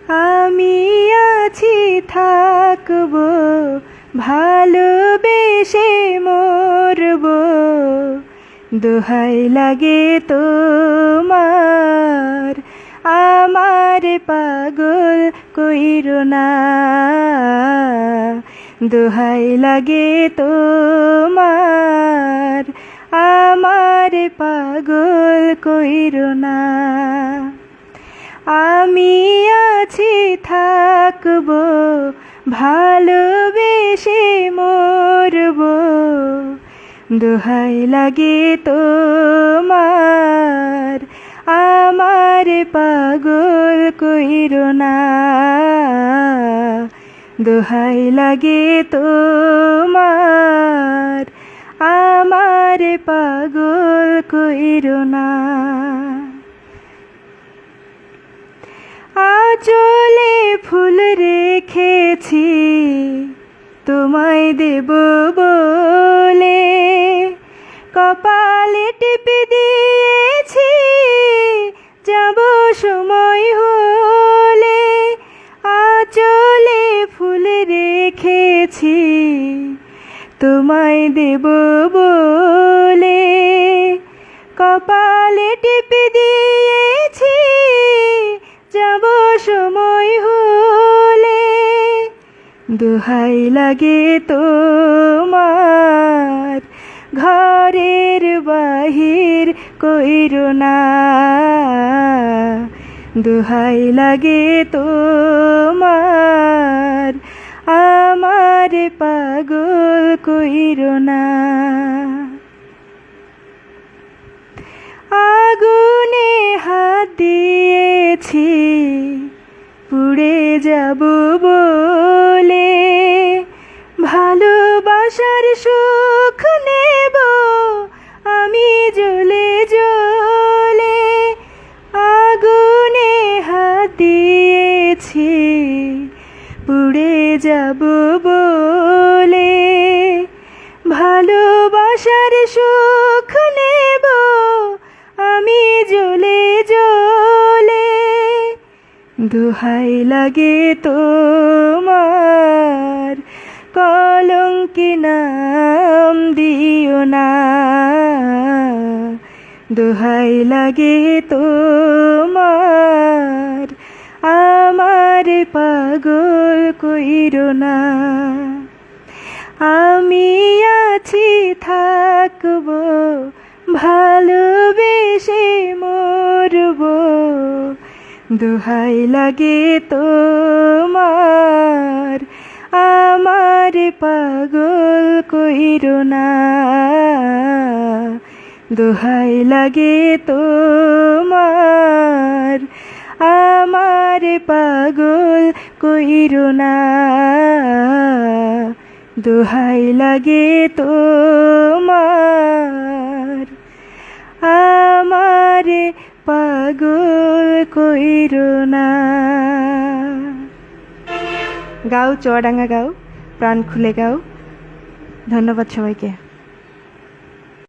আমি আছি থাকবো, ভালোবেসে মরবো, দোহাই লাগে তোমার, আমার পাগল কইরো না। দোহাই লাগে তোমার, আমার পাগল কইরো না। আমি আছি থাকবো, ভালোবেসে মরবো, দোহাই লাগে তোমার, আমার পাগল কইরো না। দোহাই লাগে তোমার, আমার পাগল কইরো না। আঁচলে ফুল রেখেছি তোমায় দেব বলে, কপালে টিপে দিয়েছি যাব সময় হলে। আঁচলে ফুল রেখেছি তোমায় দেব বলে, কপালে টিপে দিয়েছি যাব সময় হলে। দোহাই লাগে তোমার, ঘরের বাহির কইরো না। দোহাই লাগে তোমার, আমার পাগল কইরো না। আগুনে হাত দিয়েছি পুড়ে যাব বলে, ভালোবাসার সুখ নেব আমি জ্বলে জ্বলে। আগুনে হাত দিয়েছি পুড়ে যাব বলে, ভালোবাসার সুখ নেব আমি জ্বলে জ্বলে। দোহাই লাগে তোমার, কলঙ্কি নাম দিও না। দোহাই লাগে তোমার, আমার পাগল কইরো না। আমি আছি থাকবো, ভালোবেসে মরবো, দোহাই লাগে তোমার, আমার পাগল কইরো না। দোহাই লাগে তোমার, আমার পাগল কইরো না। দোহাই লাগে তোমার, আমার পাগল কইরো না। গাও, চুয়াডাঙ্গা গাও, প্রাণ খুলে গাও। ধন্যবাদ সবাইকে।